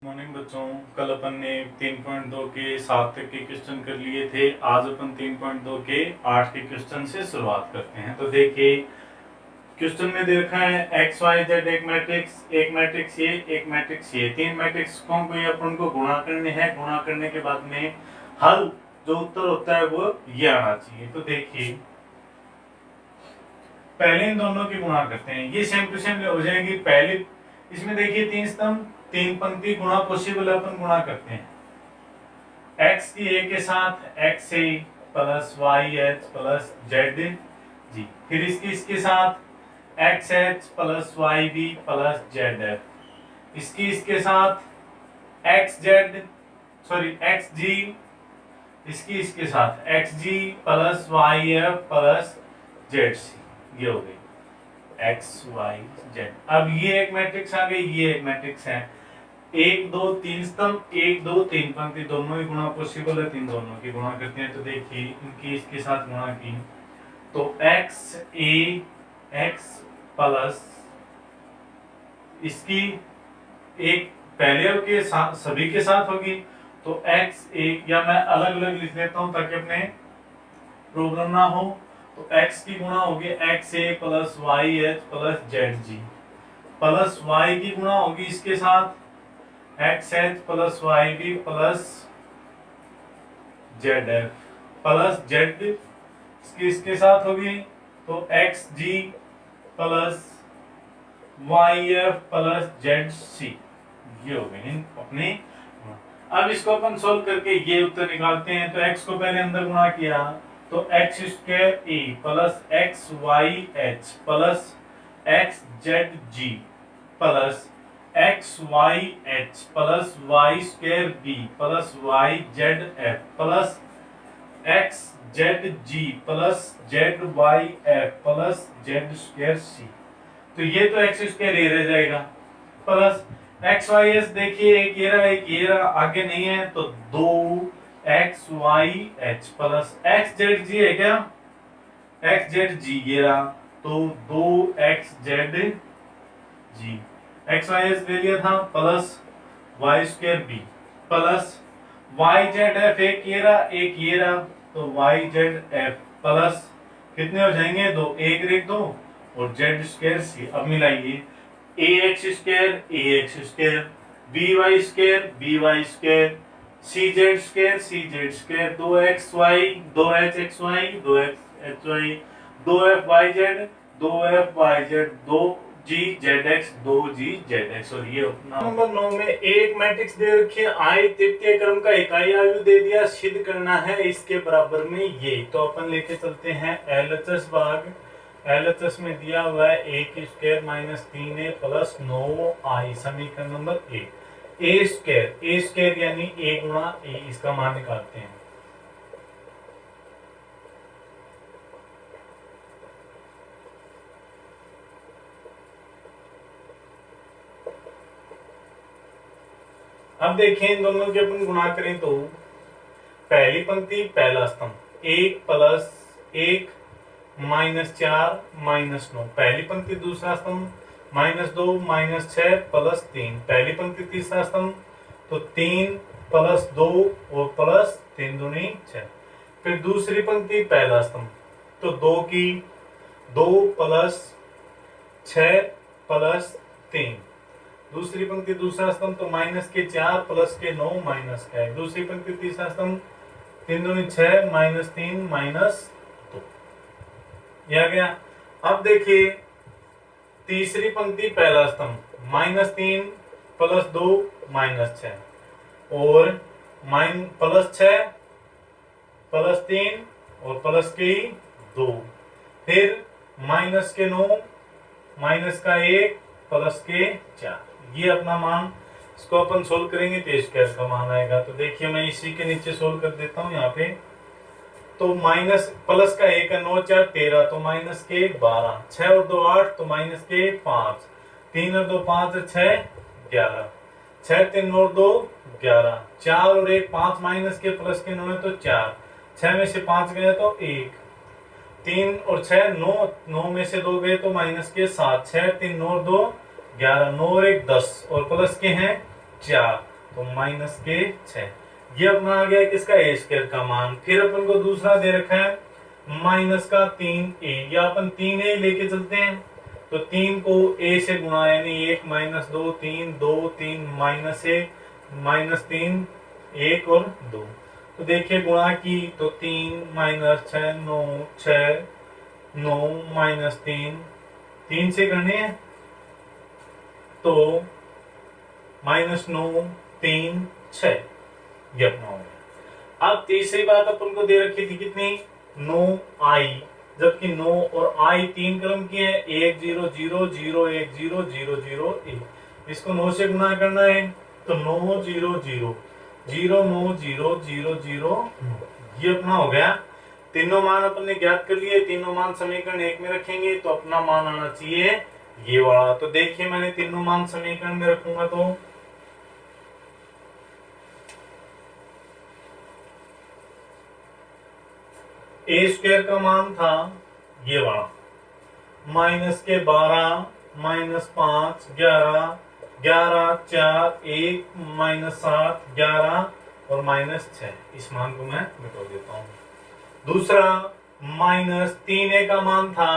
Morning बच्चों, कल अपन ने 3.2 के 7 तक के क्वेश्चन कर लिए थे। आज अपन 3.2 के 8 के क्वेश्चन से शुरुआत करते हैं। तो देखिए क्वेश्चन में देखा है एक्स वाई जेड एक मैट्रिक्स ये, एक मैट्रिक्स ये, तीन मैट्रिक्स को अपन को गुणा करने हैं। गुणा करने के बाद में हल जो उत्तर होता है वो ये आना चाहिए। तो देखिए पहले इन दोनों की गुणा करते हैं, ये सेम टू सेम हो जाएगी। पहले इसमें देखिए तीन स्तंभ तीन पंक्ति गुणा पॉसिबल अपन गुणा करते हैं। x की a के साथ x a plus Y H plus Z G, फिर इसके साथ X H plus Y B plus Z F, इसके साथ एक्स जी, इसके साथ X G plus Y F plus Z C. ये हो गई एक्स वाई जेड। अब ये एक मैट्रिक्स आ गई, ये एक मैट्रिक्स है। एक दो तीन स्तंभ, एक दो तीन पंक्ति, दोनों ही गुणा पॉसिबल है, तीन दोनों की गुणा करते हैं। तो देखिए इनकी इसके साथ गुणा की तो एक्स ए एक्स प्लस इसकी एक पहले के साथ सभी के साथ होगी तो एक्स ए, या मैं अलग अलग लिख लेता हूं ताकि अपने प्रॉब्लम ना हो। तो x की गुणा होगी X A plus Y H plus Z G, plus y की गुणा होगी इसके साथ X H plus Y B plus Z F plus Z इसके साथ होगी तो X G plus Y F plus Z C. ये हो गए अपने। अब इसको अपन सोल्व करके ये उत्तर निकालते हैं। तो x को पहले अंदर गुणा किया तो X square A plus X Y H plus X Z G plus X Y H plus Y square B plus Y Z F plus X Z G plus Z Y F plus Z square C. तो ये तो X square ए रह जाएगा plus X Y H. देखिए एक ये रहा आगे नहीं है तो दो X Y H plus X Z G है क्या, एक्स जेड जी ये रहा तो दो X Z G, X Y H ले लिया था plus Y square B plus Y Z F, एक ये रहा तो वाई जेड एफ प्लस कितने हो जाएंगे दो, एक दो और जेड स्क्वायर सी। अब मिलाइए A X square B Y square C Z square दो एक्स वाई दो एच एक्स वाई दो एक्स एच वाई दो एफ वाई जेड दो जी जेड एक्स दो जी जेड एक्स। और ये नंबर 9 में एक मैट्रिक्स दे रखी है, आई तृतीय क्रम का इकाई आयु दे दिया, सिद्ध करना है इसके बराबर में ये। तो अपन लेके चलते हैं एलएचएस भाग। एलएचएस में दिया हुआ है ए की square minus 3a plus 9i, समीकरण नंबर 1। ए स्क्वायर यानी a गुणा ए, इसका मान निकालते हैं। अब देखें इन दोनों के अपन गुणा करें तो पहली पंक्ति पहला स्तंभ एक प्लस एक माइनस 4 माइनस 9, पहली पंक्ति दूसरा स्तंभ माइनस 2 माइनस 6 प्लस 3, पहली पंक्ति तीसरा स्तंभ तो 3 प्लस 2 और प्लस 3 दूनी 6, फिर दूसरी पंक्ति पहला स्तंभ तो 2 प्लस 6 प्लस 3, दूसरी पंक्ति दूसरा स्तंभ तो माइनस के 4 प्लस के 9 माइनस का 1, दूसरी पंक्ति तीसरा स्तंभ 3 दूनी 6 माइनस 3 माइनस 2, ये आ गया। अब देखिए तीसरी पंक्ति पहला स्तंभ माइनस 3 प्लस 2 माइनस 6 और प्लस 6 प्लस 3 और प्लस के 2, फिर माइनस के 9 माइनस का 1 प्लस के 4। ये अपना मान, इसको अपन सोल्व करेंगे तो स्क्वायर का मान आएगा। तो देखिए मैं इसी के नीचे सोल्व कर देता हूँ यहाँ पे। तो माइनस प्लस का 1 है 9 4 13 तो माइनस के 12, 6 और 2 8 तो माइनस के 5, 3 और 2 5 6 11, 6 3 और 2 11, 4 और 1 5 माइनस के प्लस के 9 है तो 4, 6 में से 5 गए तो 1, 3 और 6 9 में से 2 गए तो माइनस के 7, 6 3 9 और 2 11, 9 और 1 10 और प्लस के हैं 4, तो माइनस के 6। ये अपना आ गया किसका ए स्क्वायर का मान। फिर अपन को दूसरा दे रखा है माइनस का 3a, या अपन 3a लेके चलते हैं तो 3 को a से गुणा, यानी 1 माइनस 2 3 2 3 माइनस 1 माइनस 3 1 और 2। तो देखिए गुणा की तो 3 माइनस 6 9 6 9 माइनस 3 से करने हैं तो माइनस 9 3 6, ये अपना हो गया। अब तीसरी बात अपन को दे रखी थी कितनी 9i, जबकि 9 और i 3 क्रम की है 1 0 0 0 1 0 0 0 1। इसको 9 से गुणा करना है तो 9 0 0 0 9 0 0 0, ये अपना हो गया। तीनों मान अपन ने ज्ञात कर लिए, तीनों मान समीकरण 1 में रखेंगे तो अपना मान आना चाहिए ये वाला। तो देखिए मैंने तीनों मान समीकरण में रखूंगा तो ए स्क्वायर का मान था ये वाला माइनस के 12 माइनस 5 11 11 4 1 माइनस 7 11 और माइनस 6। इस मान को मैं मिटा देता हूं। दूसरा माइनस 3a का मान था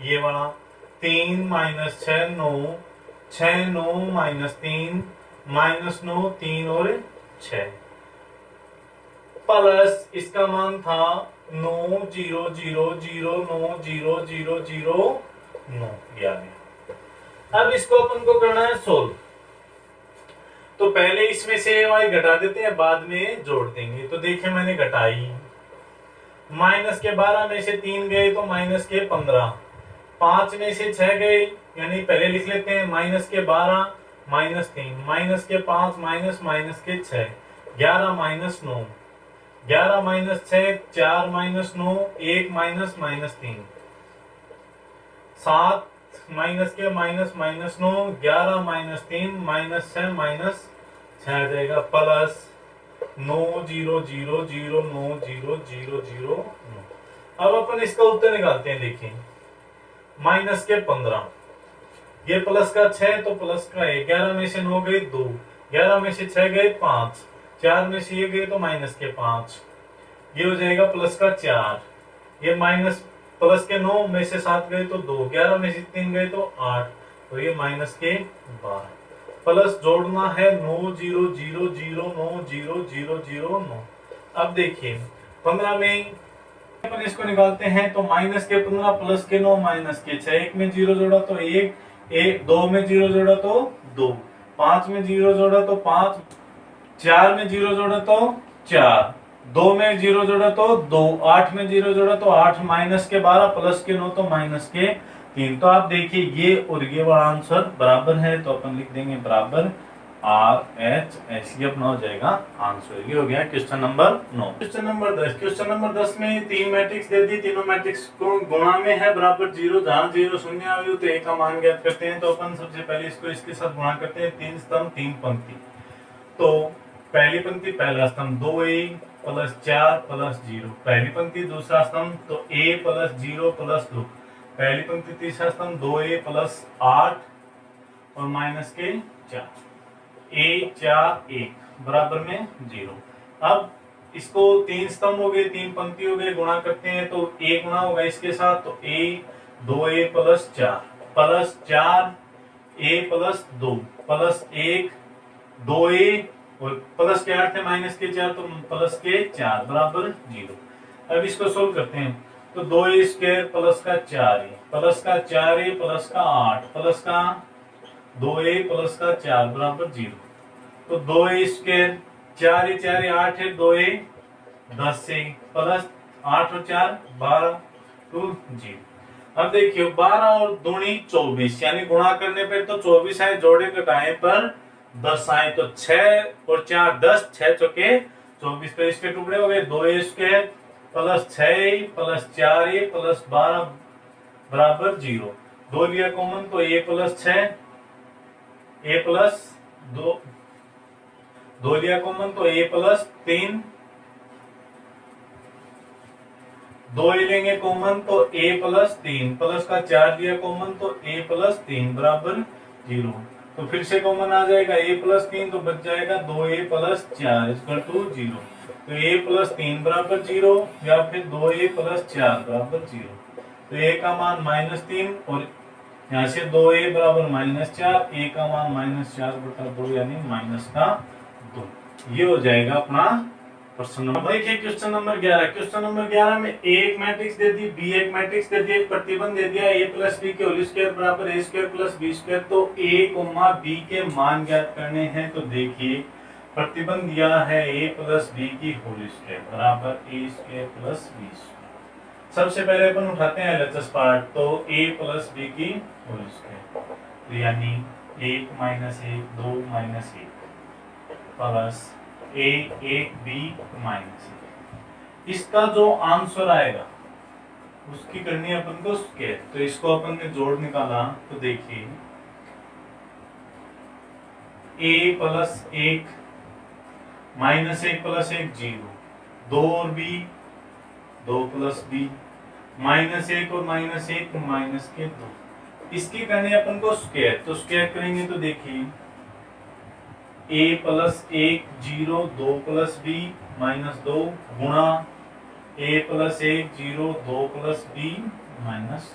ये वाला 3 माइनस 6 9 6 9 माइनस 3 माइनस 9 3 और 6, प्लस इसका मान था 9 0 0 0 9 0 0 0 9, याद है। अब इसको अपन को करना है सोल्व। तो पहले इसमें से y घटा देते हैं, बाद में जोड़ देंगे। तो देखिए मैंने घटाई, माइनस के 12 में से 3 गए तो माइनस के 15, 5 में से 6 गए, यानी पहले लिख लेते हैं माइनस के 12 माइनस 3 माइनस के 5 माइनस माइनस के 6 11 minus 9 11 minus 6 4 minus 9 1 minus minus 3 7 minus के minus minus 9 11 minus 3 minus 6 minus 6 आ जाएगा, प्लस 9 0 0 0 9 0 0 0 9। अब अपन इसका उत्तर निकालते हैं। देखिए माइनस के 15, ये प्लस का 6 तो प्लस का 1, 11 में से 9 गए 2, 11 में से 6 गए 5, 4 में से ये गए तो माइनस के 5, ये हो जाएगा प्लस का 4, ये माइनस प्लस के 9 में से 7 गए तो 2, 11 में से 3 गए तो 8, तो ये माइनस के 12, प्लस जोड़ना है 9 0 0 0 9 0 0 0 9। अब देखिए 15 में अपन इसको निकालते हैं तो माइनस के 15 प्लस के 9 माइनस के 6, 1 में 0 जोड़ा तो 1 2 में 0 जोड़ा तो 2, 5 में 0 जोड़ा तो 5, 4 में 0 जोड़ा तो 4, 2 में 0 जोड़ा तो 2, 8 में 0 जोड़ा तो 8, माइनस के 12 प्लस के 9 तो माइनस के 3। तो आप देखिए ये और ये वाला आंसर बराबर है, तो अपन लिख देंगे बराबर RHS, ये अपना हो जाएगा आंसर। ये हो गया question number 9। Question number 10, question number 10 में 3 मैट्रिक्स दे दी, तीनों मैट्रिक्स को गुणा में है बराबर 0, जहां 0 शून्य आयु तो 1 का मान ज्ञात करते हैं। तो अपन सबसे पहले इसको इसके साथ गुणा करते हैं, 3 स्तंभ 3 पंक्ति। तो पहली पंक्ति पहला स्तंभ 2a प्लस 4 प्लस 0, पहली पंक्ति दूसरा स्तंभ तो a प्लस 0 प्लस 2, पहली पंक्ति तीसरा स्तंभ 2a प्लस 8 और माइनस के 4, a 4 1 बराबर में 0। अब इसको 3 स्तंभ हो गए 3 पंक्ति हो गए, गुणा करते हैं तो a गुणा होगा इसके साथ तो a 2a plus 4 plus 4 a plus 2 plus 1 2a और प्लस के 8 थे माइनस के 4 तो प्लस के 4 बराबर 0। अब इसको सोल्व करते हैं तो 2a स्क्वायर प्लस का 4a प्लस का 4a प्लस का 8 प्लस का 2a प्लस का 4 बराबर 0। तो 2a स्क्वायर 4a 4a 8 है, 2a 10 से प्लस 8 और 4 12 तो 0। अब देखिए 12 और दूनी 24, यानी गुणा करने पे तो 24 आए, जोड़े घटाए पर 10 आए, तो 6 और 4 10, 6 चौके 24 पे इसके टुकड़े हो गए। 2a square plus 6a plus 4a plus 12 बराबर 0। 2 लिया कॉमन तो a प्लस 6 a प्लस 2 लिया कॉमन तो a प्लस 3, 2 लेंगे कॉमन तो a प्लस 3 प्लस का 4 लिया कॉमन तो a प्लस 3 बराबर 0। तो फिर से कॉमन आ जाएगा a प्लस 3, तो बच जाएगा 2a प्लस 4 इक्वल टू 0। तो a प्लस 3 बराबर 0 या फिर 2a प्लस 4 बराबर 0। तो a का मान -3 और यहाँ से 2a बराबर -4, a का मान -4/2 यानी -2। ये हो जाएगा अपना प्रश्न नंबर। देखिए क्वेश्चन नंबर 11। क्वेश्चन नंबर 11 में a एक मैट्रिक्स दे दी, b एक मैट्रिक्स दे दी, एक प्रतिबंध दे दिया a प्लस b के होल स्क्वायर बराबर a square plus b square. तो a कोमा b के मान ज्ञात करने हैं। तो देखिए प्रतिबंध दिया है a प्लस b की होल स्क्वायर बराबर a square plus b square. सबसे पहले अपन उठाते हैं एलएचएस पार्ट, तो a प्लस b की होल स्क्वायर यानी 1 - 1 2 - 1 प्लस a 1 b माइनस 1। इसका जो आंसर आएगा उसकी करनी है अपन को स्क्वायर। तो इसको अपन ने जोड़ निकाला तो देखिए a प्लस 1 माइनस 1 प्लस 1 0, 2 और b 2 प्लस b -1 और -1 माइनस के 2। इसकी करनी है अपन को स्क्वायर। तो स्क्वायर करेंगे तो देखिए a प्लस 1 0, 2 प्लस b -2 गुणा a प्लस 1 0, 2 प्लस b -2।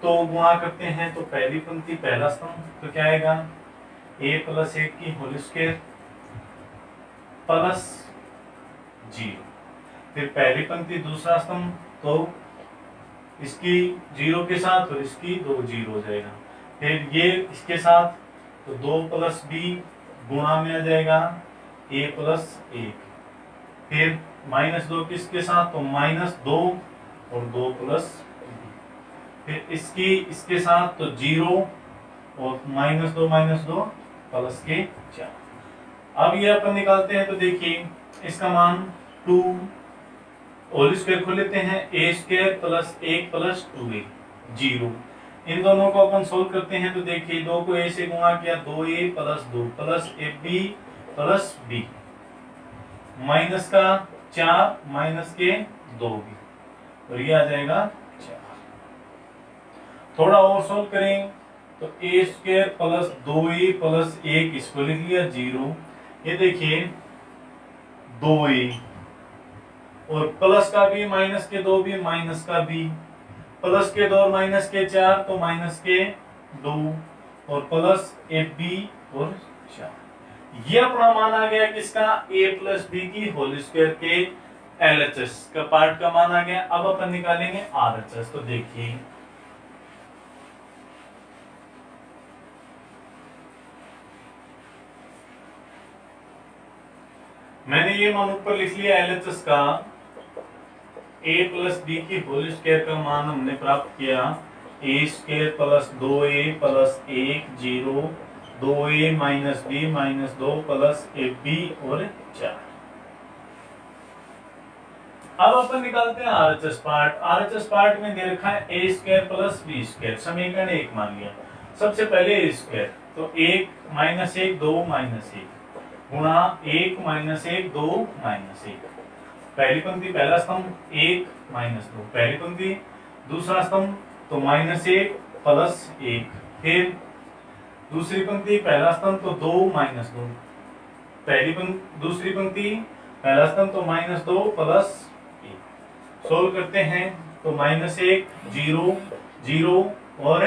तो गुणा करते हैं तो पहली पंक्ति पहला स्तंभ तो क्या आएगा a प्लस 1 की होल स्क्वायर प्लस 0। फिर पहली पंक्ति दूसरा स्तंभ तो इसकी 0 के साथ और इसकी 2 0 हो जाएगा। फिर ये इसके साथ तो 2 प्लस b गुणा में आ जाएगा a प्लस 1। फिर -2 किसके साथ तो -2 और 2 प्लस b। फिर इसके साथ तो 0 और -2 प्लस के 4। अब ये अपन निकालते हैं तो देखिए इसका मान 2 होल स्क्वायर खोल लेते हैं a square plus 1 plus 2a 0। इन दोनों को अपन सोल्व करते हैं तो देखिए 2 को a से गुणा किया 2a plus 2 plus ab plus b minus का 4 माइनस के 2b और ये आ जाएगा 4। थोड़ा और सोल्व करें तो a square plus 2a plus 1 इसको लिख लिया 0। ये देखिए 2a और प्लस का b माइनस के 2b माइनस का b प्लस के 2 और माइनस के 4 तो माइनस के 2 और प्लस ab और 4। ये अपना मान आ गया किसका a प्लस b की होल स्क्वायर के LHS का पार्ट का मान आ गया। अब अपन निकालेंगे RHS। तो देखिए मैंने ये मान ऊपर लिख लिया LHS का a प्लस b की होल स्क्वायर का मान हमने प्राप्त किया a square plus 2a plus 1 0, 2a minus b minus 2 plus ab और 4। अब अपन निकालते हैं RHS पार्ट। RHS पार्ट में दे रखा है a square plus b square समीकरण 1 मान लिया। सबसे पहले a स्क्वायर तो 1 माइनस 1 2 माइनस 1 गुणा 1 माइनस 1 2 माइनस 1। पहली पंक्ति पहला स्तंभ 1 माइनस 2, पहली पंक्ति दूसरा स्तंभ तो -1 प्लस 1। फिर दूसरी पंक्ति पहला स्तंभ तो 2 माइनस 2, पहली पंक्ति दूसरी पंक्ति पहला स्तंभ तो -2 प्लस 1। सोल्व करते हैं तो -1 0 0 और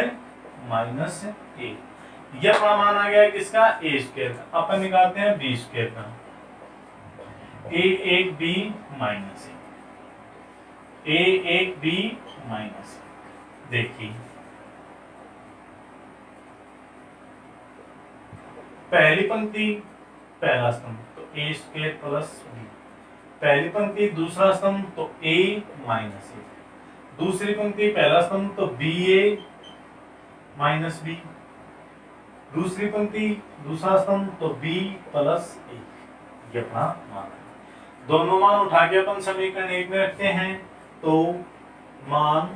-1। यह अपना मान आ गया किसका a स्क्वायर का। अपन निकालते हैं b स्क्वायर का a 1 b minus 1 a 1 b minus 1। देखिए पहली पंक्ति पहला स्तंभ तो a स्क्वायर प्लस b, पहली पंक्ति दूसरा स्तंभ तो a माइनस 1, दूसरी पंक्ति पहला स्तंभ तो ba माइनस b, दूसरी पंक्ति दूसरा स्तंभ तो b प्लस 1। ये अपना मान है। दोनों मान उठा के अपन समीकरण 1 में रखते हैं तो मान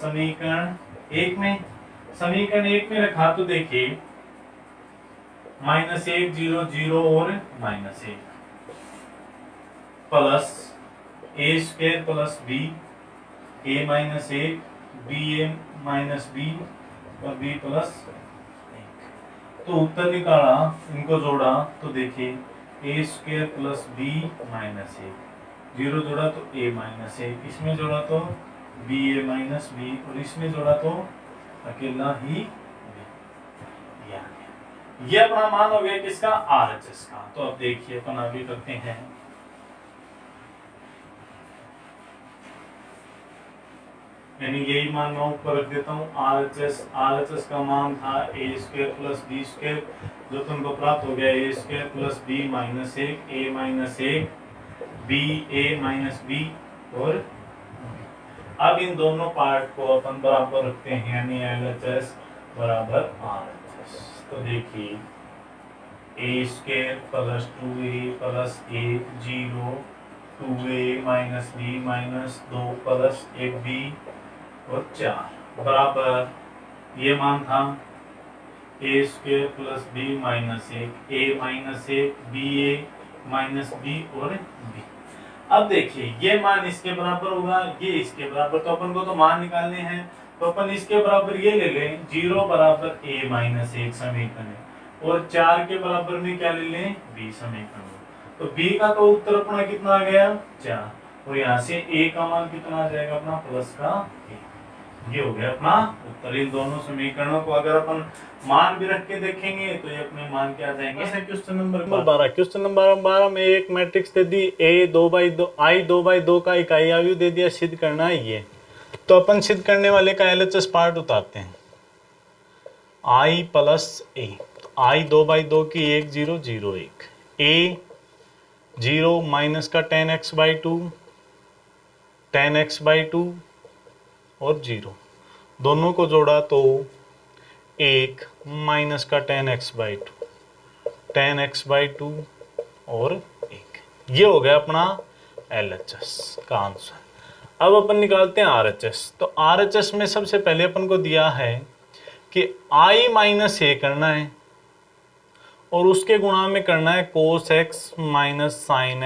समीकरण 1 में रखा तो देखिए -1 0 0 और -1 plus a square plus b a -1 b a minus b और b प्लस 1। तो उत्तर निकाला, इनको जोड़ा तो देखिए A square plus B minus A, zero जोड़ा तो ए माइनस ए, इसमें जोड़ा तो बी ए माइनस बी, और इसमें जोड़ा तो अकेला ही बी। ये अपना मान हो गया किसका, आरएचएस का। तो अब देखिए अपन आगे करते हैं। यानी यही मान मैं ऊपर रख देता हूँ आरएचएस का मान था A square plus B square, जो तुमको प्राप्त हो गया ए स्क्वायर प्लस बी माइनस एक, ए माइनस एक, बी ए माइनस बी, और अब इन दोनों पार्ट को अपन बराबर रखते हैं, यानी एलएचएस बराबर आरएचएस। तो देखिए A square plus 2a plus A 0, 2a minus B minus 2 plus 1b और 4 बराबर, ये मान था A square plus B minus एक, ए माइनस एक, बी ए माइनस बी और बी। अब देखिए ये मान इसके बराबर होगा, ये इसके बराबर, तो अपन को तो मान निकालने हैं, तो अपन इसके बराबर ये ले लें 0 बराबर ए माइनस एक समीकरण, और 4 के बराबर में क्या ले लें, बी समीकरण। तो बी का तो उत्तर अपना कितना आ गया 4, और यहाँ से ए का मान कितना आ जाएगा अपना प्लस का ए। ये हो गया अपना उत्तर। इन दोनों समीकरणों को अगर अपन मान भी रख के देखेंगे तो ये अपने मान क्या आ जाएंगे। क्वेश्चन नंबर 12, क्वेश्चन नंबर 12 में एक मैट्रिक्स दे दी ए 2/2, आई 2/2 का इकाई आयु दे दिया, सिद्ध करना है ये। तो अपन सिद्ध करने वाले का एलएचएस पार्ट उतारते हैं, आई प्लस ए, आई 2/2 की 1 0 0 1, ए 0 माइनस का 10x/2, 10x/2 और 0, दोनों को जोड़ा तो 1 माइनस का 10x/2, 10x/2 और 1। ये हो गया अपना एलएचएस का आंसर। अब अपन निकालते हैं आरएचएस। तो आरएचएस में सबसे पहले अपन को दिया है कि आई माइनस ए करना है, और उसके गुणा में करना है cos x minus sine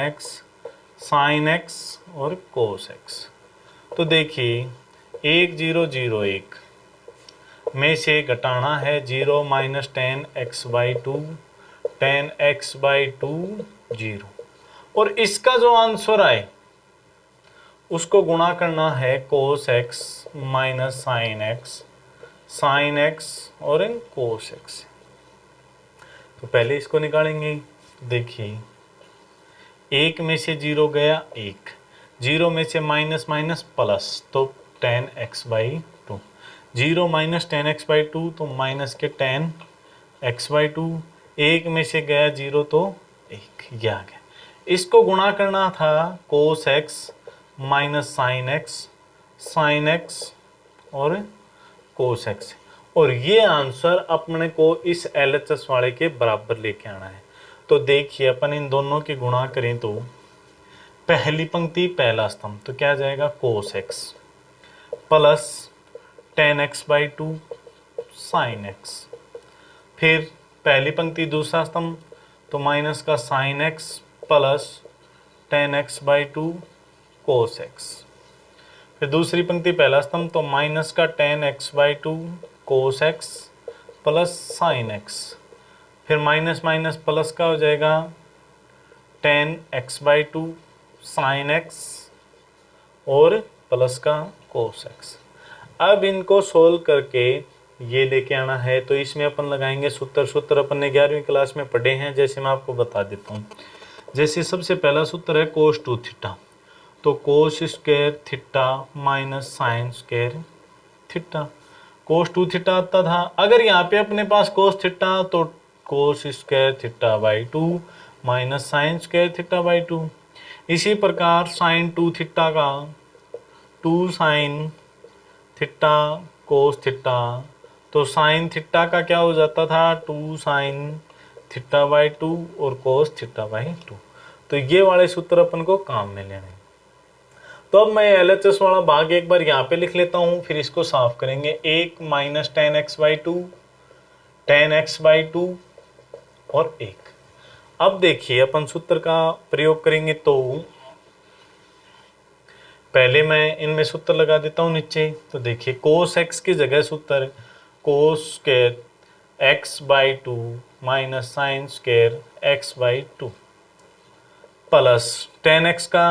x और कोस एक्स। तो देखिए 1 0 0 1 में से घटाना है 0 माइनस 10x/2, 10x/2 0, और इसका जो आंसर आए उसको गुणा करना है cos x minus sine x और इन कोस एक्स। तो पहले इसको निकालेंगे। देखिए 1 में से 0 गया 1, 0 में से माइनस माइनस प्लस, तो 10x/2, 0 माइनस 10x/2 तो माइनस के 10x/2, 1 में से गया 0 तो 1, ये आ गया। इसको गुणा करना था cos x minus sine x और कोस एक्स, और ये आंसर अपने को इस एलएचएस वाले के बराबर लेके आना है। तो देखिए अपन इन दोनों की गुणा करें तो पहली पंक्ति पहला स्तंभ, तो क्या जाएगा cos x plus 10x/2 sine x, फिर पहली पंक्ति दूसरा स्तंभ तो माइनस का sine x plus 10x/2 cos x, फिर दूसरी पंक्ति पहला स्तंभ तो माइनस का 10x/2 cos x plus sine x, फिर माइनस माइनस प्लस का हो जाएगा 10x/2 साइन एक्स और प्लस का कोस एक्स। अब इनको सोल्व करके ये लेके आना है, तो इसमें अपन लगाएंगे सूत्र अपन ने 11वीं क्लास में पढ़े हैं, जैसे मैं आपको बता देता हूँ। जैसे सबसे पहला सूत्र है कोस 2 थीटा, तो cos square theta minus sine square theta, cos 2 theta आता था। अगर यहाँ पे अपने पास कोस थीटा तो cos square थीटा/2 minus sine square थीटा/2। इसी प्रकार साइन 2 थीटा का 2 साइन थीटा कोस थीटा, तो साइन थीटा का क्या हो जाता था 2 साइन थीटा/2 और कोस थीटा/2। तो ये वाले सूत्र अपन को काम में लेने। तो अब मैं एलएचएस वाला भाग एक बार यहाँ पे लिख लेता हूँ, फिर इसको साफ करेंगे। 1 माइनस 10x/2, 10x/2 और 1। अब देखिए अपन सूत्र का प्रयोग करेंगे, तो पहले मैं इनमें सूत्र लगा देता हूँ नीचे। तो देखिए कोस एक्स की जगह सूत्र cos square x by two minus sine square x by two plus tan X का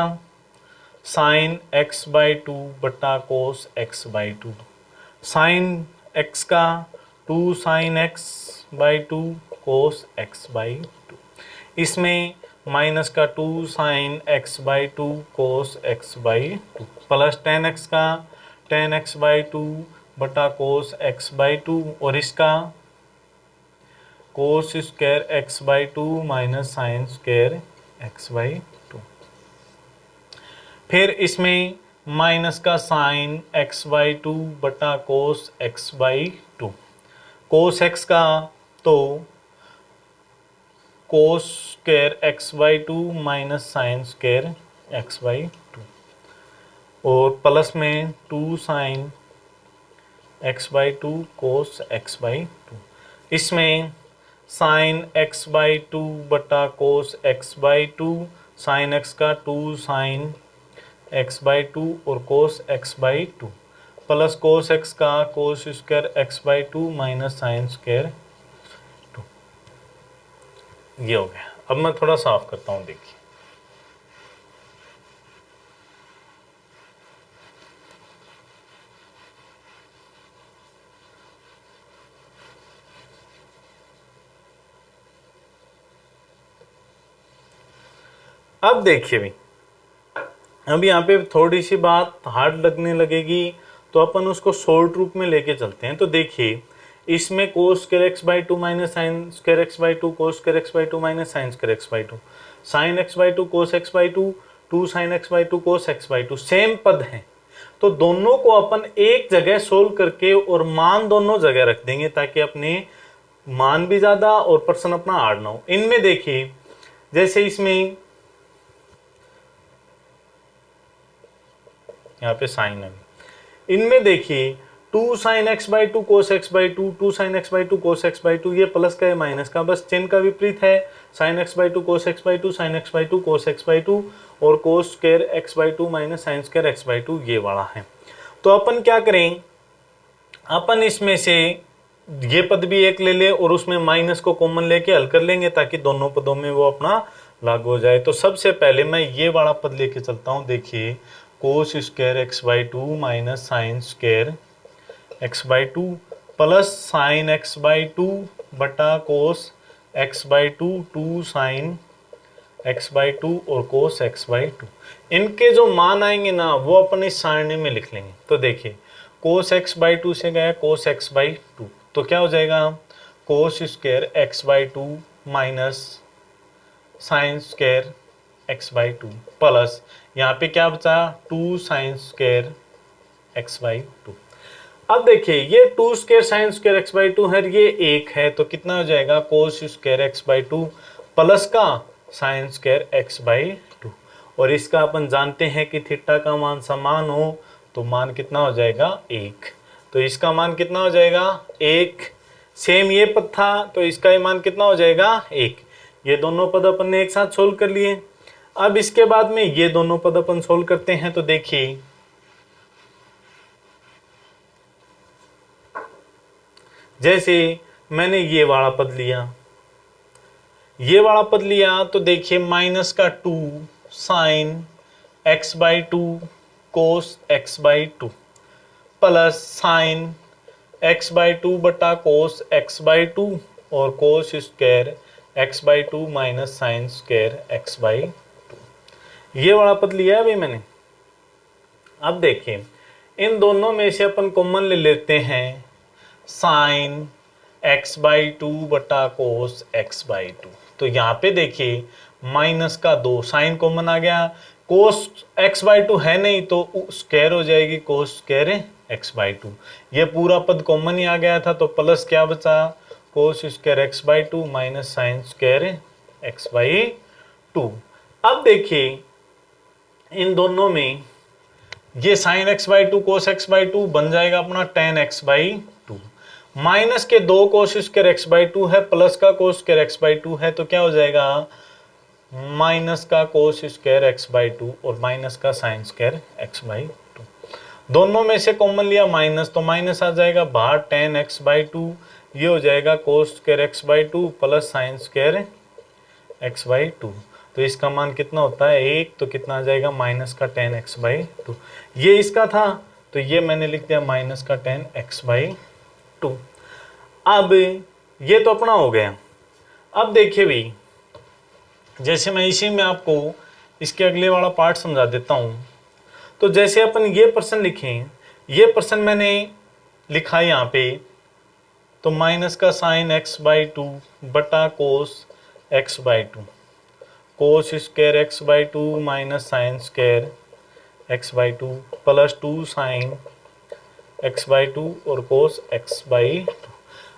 साइन एक्स बाई टू बटा cos x by two, sine X का two sine x by two cos x by two, इसमें minus का two sine x by two cos x by two plus tan X का tan X by two बटा cos x by two और इसका cos square x by two minus sine square x by two, फिर इसमें minus का sine x by two बटा cos x by two, cos x का तो cos square x by two minus sine square x by two और plus में two sine x by two cos x by two, इसमें sine x by two बटा cos x by two, sine X का two sine x by two और cos x by two plus cos x का cos square x by two minus sine square two. ये हो गया। अब मैं थोड़ा साफ करता हूं, देखिए अब देखिए भी, अब यहाँ पे थोड़ी सी बात हार्ड लगने लगेगी तो अपन उसको शॉर्ट रूप में लेके चलते हैं। तो देखिए इसमें cos square x by two minus sine square x by two, cos square x by two minus sine square x by two, sine x by two cos x by two, two sine x by two cos x by two, same पद हैं तो दोनों को अपन एक जगह solve करके और मान दोनों जगह रख देंगे ताकि अपने मान भी ज्यादा और प्रश्न अपना हार्ड ना हो। इनमें देखिए जैसे इसमें यहाँ पे साइन है, इनमें देखिए two sine x by two cos x by two, two sine x by two cos x by two, ये प्लस का है माइनस का, बस चिन्ह का विपरीत है। Sine x by two cos x by two, sine x by two cos x by two और cos square x by two minus sine square x by two, ये वाला है। तो अपन क्या करें, अपन इसमें से ये पद भी एक ले ले और उसमें माइनस को कॉमन लेके हल कर लेंगे ताकि दोनों पदों में वो अपना लागू हो जाए। तो सबसे पहले मैं ये वाला पद लेके चलता हूँ। देखिए cos square x by two minus sine square x by two plus sine x by two बटा cos x by two, two sine x by two और कोस एक्स बाई टू, इनके जो मान आएंगे ना वो अपन इस सारणी में लिख लेंगे। तो देखिए कोस एक्स बाई टू से गया कोस एक्स बाई टू, तो क्या हो जाएगा cos square x by two minus sine square x by two plus यहाँ पे क्या बचा two sine square x by two. अब देखिए ये two square sine square x by two है, ये एक है तो कितना हो जाएगा cos square x by two plus का sine square x by two, और इसका अपन जानते हैं कि थीटा का मान समान हो तो मान कितना हो जाएगा एक, तो इसका मान कितना हो जाएगा एक। सेम ये पद था तो इसका ही मान कितना हो जाएगा एक। ये दोनों पद अपन ने एक साथ सोल्व कर लिए। अब इसके बाद में ये दोनों पद अपन सोल्व करते हैं। तो देखिए जैसे मैंने ये वाला पद लिया, ये वाला पद लिया तो देखिए माइनस का two sine x by two cos x by two plus sine x by two बटा कोस एक्स बाई टू और cos square x by two minus sine square x by two, ये वाला पद लिया अभी मैंने। अब देखिए इन दोनों में से अपन कॉमन ले लेते हैं साइन एक्स बाई टू बटा कोस एक्स बाई टू, तो यहाँ पे देखिए माइनस का दो साइन कॉमन आ गया, कोस एक्स बाई टू है नहीं तो स्क्वायर हो जाएगी कोस स्क्वायर एक्स बाई टू, ये पूरा पद कॉमन ही आ गया था तो प्लस क्या बचा कोस square x by two minus sine square x by two. अब देखिए इन दोनों में ये sine x by two cos x by to बन जाएगा अपना ten X by two, minus के दो कोस स्क्वायर एक्स बाई टू है प्लस का cos square x by two है तो क्या हो जाएगा माइनस का cos square x by two और माइनस का sine square x by to. दोनों में से कॉमन लिया माइनस, तो माइनस आ जाएगा बाहर 10x/2, ये हो जाएगा cos square x/2 plus sign square x/2। तो इसका मान कितना होता है 1, तो कितना आ जाएगा माइनस का 10x/2। ये इसका था, तो ये मैंने लिख दिया माइनस का 10x/2। अब ये तो अपना हो गया। अब देखिए भाई, जैसे मैं इसी में आपको इसके अगले वाला पार्ट समझा देता हूं। तो जैसे अपन ये पर्सन लिखें, ये पर्सन मैंने लिखा यहाँ पे, तो माइनस का साइन x/2 बटा cos x/2, cos square x/2 minus sine square x/2 plus 2 sine x/2 और कोस x/2।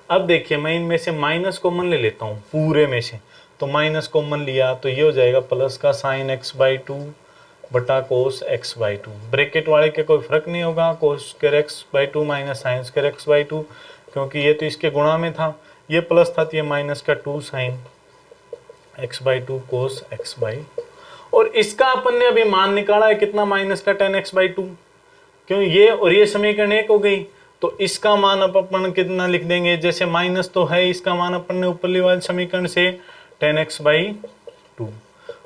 अब देखिए मैं इनमें से माइनस कॉमन ले लेता हूँ पूरे में से, तो माइनस कॉमन लिया तो ये हो जाएगा प्लस का साइन x/2 बटा कोस x/2। ब्रैकेट वाले के कोई फर्क नहीं होगा, कोस square x/2 minus sine square x/2, क्योंकि ये तो इसके गुणा में था, ये प्लस था तो ये माइनस का 2 साइन x/2 कोस x/2। और इसका अपन ने अभी मान निकाला है कितना, माइनस का 10x/2, क्यों ये और ये समीकरण एक हो गई। तो इसका मान अब अपन कितना लिख देंगे, जैसे माइनस तो है, इसका मान अपन ने ऊपरली वाले समीकरण से 10x/2,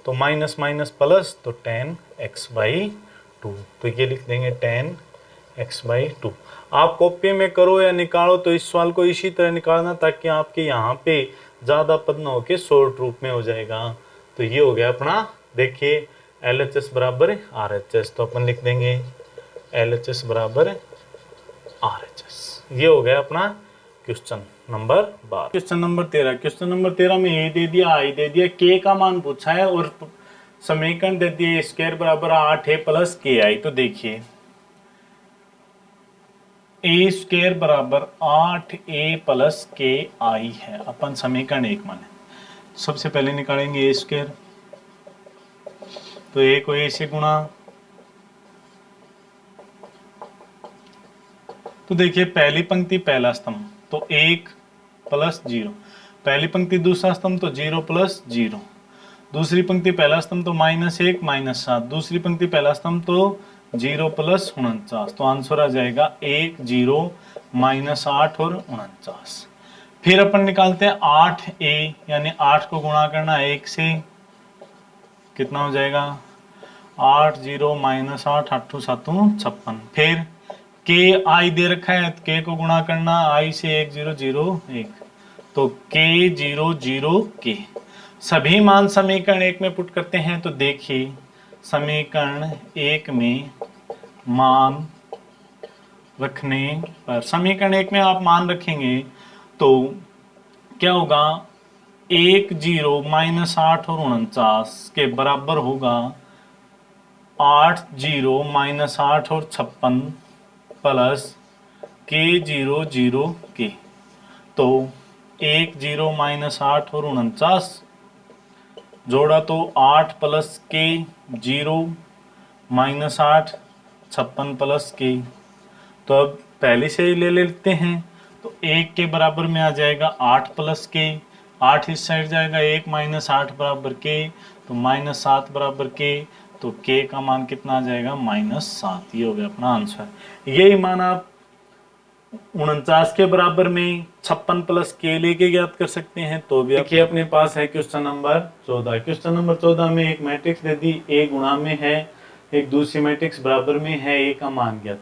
तो माइनस माइनस प्लस तो 10x/2, तो ये लिख देंगे 10x/2। आप कॉपी में करो या निकालो तो इस सवाल को इसी तरह निकालना, ताकि आपके यहाँ पे ज़्यादा पद ना होके शॉर्ट रूप में हो जाएगा। तो ये हो गया अपना, देखिए LHS बराबर RHS, तो अपन लिख देंगे LHS बराबर RHS। ये हो गया अपना question number 12। Question number 13, question number 13 में ए दे दिया, आई दे दिया, के का मान पूछा है और समीकरण दे दिए स्क्वायर बराबर 8a प्लस के आई। तो देखिए ए स्क्वायर बराबर 8a प्लस के आई है, अपन समीकरण एक माने। सबसे पहले निकालेंगे ए स्क्वायर, तो ए को ए से गुणा, तो देखिए पहली पंक्ति पहला स्तंभ तो 1 प्लस 0, पहली पंक्ति दूसरा स्तंभ तो 0 प्लस 0, दूसरी पंक्ति पहला स्तंभ तो -1 -7, दूसरी पंक्ति पहला स्तंभ तो 0 प्लस 49, तो आंसर आ जाएगा 1 0 -8 और 49। फिर अपन निकालते हैं 8a, यानी 8 को गुणा करना 1 से, कितना हो जाएगा 8 0 -8 8 7 56। फिर के आई दे रखा है, के को गुणा करना आई से 1 0 0 1, तो के 0 0 के। सभी मान समीकरण एक में पुट करते हैं, तो देखिए समीकरण एक में मान रखने पर, समीकरण एक में आप मान रखेंगे तो क्या होगा, 1 0 -8 और 49 के बराबर होगा 8 0 -8 और 56 प्लस के 0 0 के। तो 1 0 -8 और 49 जोड़ा तो 8 प्लस के 0 -8 56 प्लस के। तो अब पहले से ही ले लेते हैं, तो 1 के बराबर में आ जाएगा 8 प्लस के, 8 इस साइड जाएगा, 1 -8 बराबर के, तो -7 बराबर के, तो के का मान कितना आ जाएगा -7। ये हो गया अपना आंसर। यही मान आप 49 के बराबर में 56 प्लस के लेके ज्ञात कर सकते हैं। तो भी देखिए अपने पास है क्वेश्चन नंबर 14। क्वेश्चन नंबर 14 में एक मैट्रिक्स दे दी, ए गुणा में है, एक दूसरी मैट्रिक्स बराबर में है, ए का मान ज्ञात।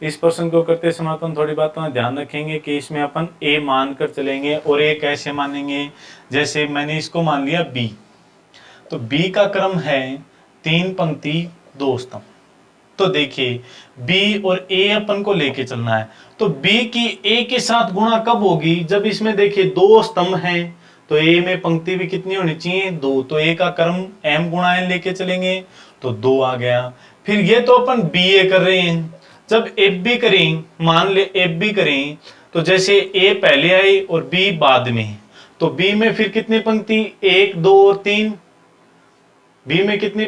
इस प्रश्न को करते समय अपन थोड़ी बातों में ध्यान रखेंगे कि इसमें अपन ए मान कर चलेंगे, और ए कैसे मानेंगे। जैसे मैंने इसको मान लिया बी, तो बी का क्रम है 3 पंक्ति 2 स्तंभ। तो देखिए बी और ए अपन को लेके चलना है, तो बी की ए के साथ गुणा कब होगी, जब इसमें देखिए 2 स्तंभ हैं, तो ए में पंक्ति भी कितनी होनी चाहिए 2, तो ए का क्रम m गुणा n लेके चलेंगे, तो 2 आ गया। फिर ये तो अपन बी ए कर रहे हैं, जब एफ बी करें, मान ले एफ बी करें, तो जैसे ए पहले आई और बी बाद में, तो बी में फिर कितनी पंक्ति 1 2 और 3, बी में कितनी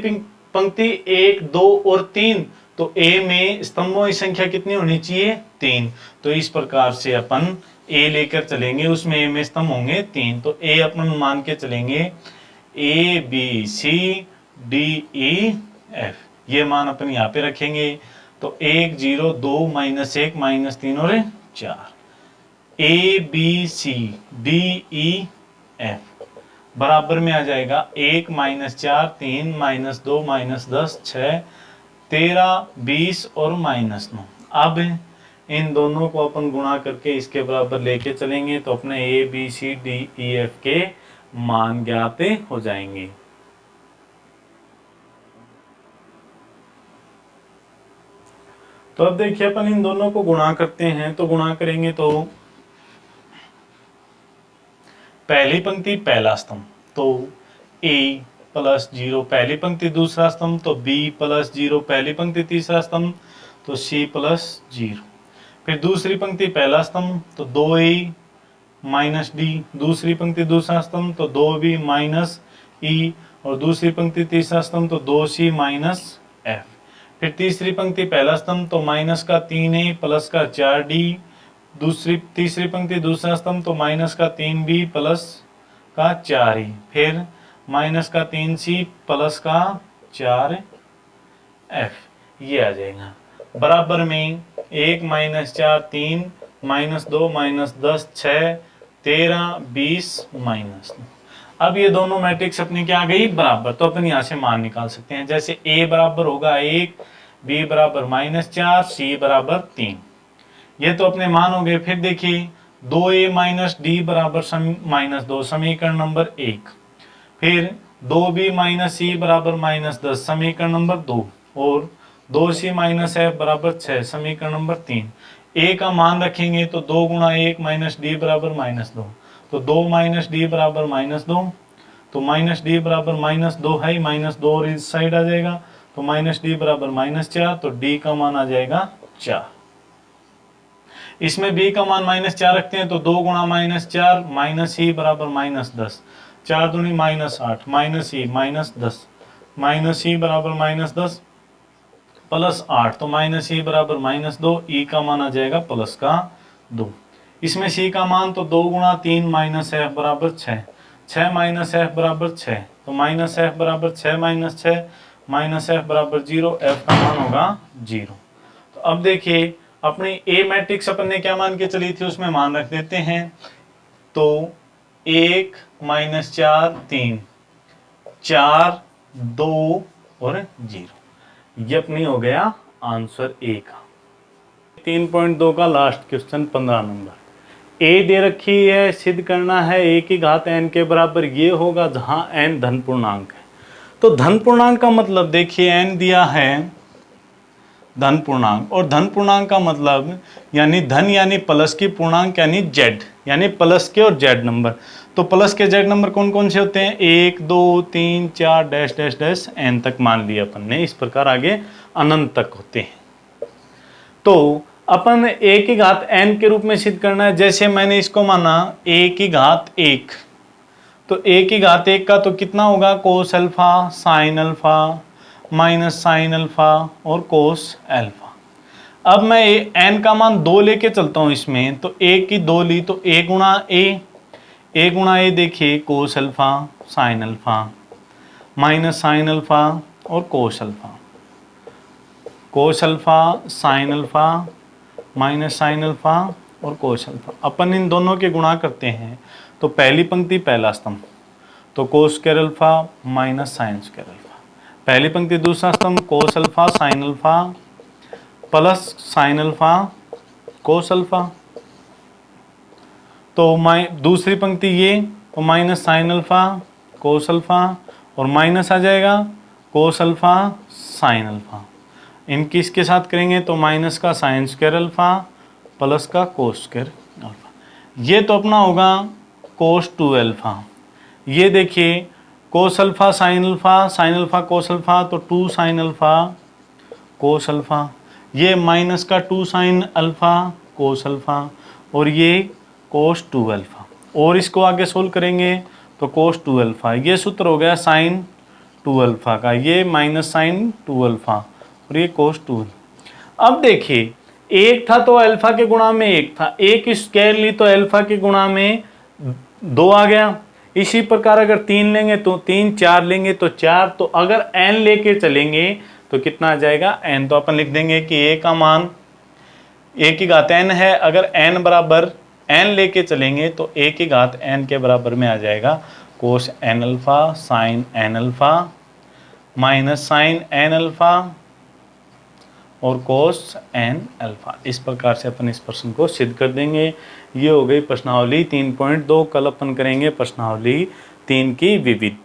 पंक्ति 1 2 और 3, तो ए में स्तंभों की संख्या कितनी होनी चाहिए 3। तो इस प्रकार से अपन ए लेकर चलेंगे, उसमें ए में स्तंभ होंगे 3, तो ए अपन मान के चलेंगे A B C D E F, ये मान अपन यहाँ पे रखेंगे। तो 1 0 2 -1 -3 और 4। A B C D E F बराबर में आ जाएगा 1 -4 3 -2 -10 6 13 20 और -9। अब इन दोनों को अपन गुणा करके इसके बराबर लेके चलेंगे तो अपने A B C D E F के मान ज्ञात हो जाएंगे। तो अब देखिए अपन इन दोनों को गुणा करते हैं, तो गुणा करेंगे तो पहली पंक्ति पहला स्तंभ तो a प्लस 0 पहली पंक्ति दूसरा स्तंभ तो b प्लस 0 पहली पंक्ति तीसरा स्तंभ तो c प्लस 0। फिर दूसरी पंक्ति पहला स्तंभ तो 2a माइनस d, दूसरी पंक्ति दूसरा स्तंभ तो 2b माइनस e और दूसरी पंक्ति तीसरा स्तंभ तो 2c माइनस f। फिर तीसरी पंक्ति पहला स्तंभ तो माइनस का 3a प्लस का 4d, तीसरी पंक्ति दूसरा स्तंभ तो माइनस का 3b प्लस का 4e, फिर माइनस का 3c प्लस का 4f, ये आ जाएगा बराबर में 1 -4 3 -2 -10 6 13 20 -। अब ये दोनों मैट्रिक्स अपनी क्या आ गई बराबर, तो अपन यहाँ से मान निकाल सकते हैं। जैसे a बराबर होगा 1, b बराबर -4, c बराबर 3, ये तो अपने मान हो गए। फिर देखिए 2a माइनस डी बराबर -2 समीकरण नंबर 1, फिर 2b माइनस सी बराबर -10 समीकरण नंबर 2 और 2c माइनस एफ बराबर 6 समीकरण नंबर 3। a का मान रखेंगे तो 2 गुणा 1 माइनस डी बराबर -2, तो 2 माइनस डी बराबर -2, तो माइनस डी बराबर -2 है, -2 और इस साइड आ जाएगा तो माइनस डी बराबर -4, तो डी का मान आ जाएगा 4। इसमें b का मान -4 रखते हैं तो 2 गुणा -4 माइनस ई बराबर -10, 4 दूनी -8 माइनस ई -10, माइनस ई बराबर -10 प्लस 8 तो माइनस ई बराबर -2, ई का मान आ जाएगा प्लस का 2। इसमें c का मान तो 2 गुणा 3 माइनस एफ बराबर 6, 6 माइनस एफ बराबर 6, तो माइनस एफ बराबर 6 माइनस 6 माइनस एफ बराबर 0, एफ का मान होगा 0। तो अब देखिए अपनी ए मैट्रिक्स अपन ने क्या मान के चली थी, उसमें मान रख देते हैं तो 1 -4 3 4 2 और 0, ये अपनी हो गया आंसर ए का। 3.2 का लास्ट क्वेश्चन 15 नंबर। ए दे रखी है, सिद्ध करना है ए की घात n के बराबर ये होगा जहां n धन पूर्णांक है। तो धन पूर्णांक का मतलब देखिए n दिया है धन पूर्णांक, और धन पूर्णांक का मतलब यानी धन यानी प्लस की पूर्णांक यानी z यानी प्लस के और z नंबर। तो प्लस के z नंबर कौन कौन से होते हैं, 1 2 3 4 डैश डैश डैश n तक मान लिया अपन ने, इस प्रकार आगे अनंत तक होते हैं। तो अपन a की घात n के रूप में सिद्ध करना है। जैसे मैंने इसको माना a की घात 1, तो a की घात 1 का तो कितना होगा, कोस alpha sine alpha minus sine alpha और कोस अल्फा। अब मैं n का मान 2 लेके चलता हूं इसमें, तो a की 2 ली तो a गुणा a देखिए cos alpha sine alpha minus sine alpha और cos alpha, cos alpha sine alpha minus sine alpha और कोस अल्फा। अपन इन दोनों के गुणा करते हैं तो पहली पंक्ति पहला स्तंभ तो cos square alpha minus sine square alpha, पहली पंक्ति दूसरा स्तंभ कोस alpha sine alpha plus sine alpha cos alpha, तो दूसरी पंक्ति ये तो minus sine alpha cos alpha और माइनस आ जाएगा कोस अल्फा साइन अल्फा। इनकी इसके साथ करेंगे तो माइनस का साइन स्क्वायर अल्फा प्लस का कोस स्क्वायर अल्फा, ये तो अपना होगा कोस 2 अल्फा। ये देखिए cos alpha sine alpha cos alpha तो 2 साइन अल्फा कोस अल्फा, ये माइनस का 2 साइन अल्फा कोस अल्फा और ये कोस 2 अल्फा, और इसको आगे सोल्व करेंगे तो कोस 2 अल्फा, ये सूत्र हो गया साइन 2 अल्फा का, ये माइनस साइन 2 अल्फा और ये कोस 2। अब देखिए एक था तो अल्फा के गुणा में एक था, एक स्क्वायर ली तो अल्फा के गुणा में 2 आ गया। इसी प्रकार अगर 3 लेंगे तो 3, 4 लेंगे तो 4, तो अगर n लेके चलेंगे तो कितना आ जाएगा n, तो अपन लिख देंगे कि a का मान a की घात n है, अगर n बराबर n लेके चलेंगे तो a की घात n के बराबर में आ जाएगा cos n alpha sine n alpha minus sine n alpha और कोस n अल्फा। इस प्रकार से अपन इस प्रश्न को सिद्ध कर देंगे। ये हो गई प्रश्नावली 3.2। कल अपन करेंगे प्रश्नावली 3 की विविधता।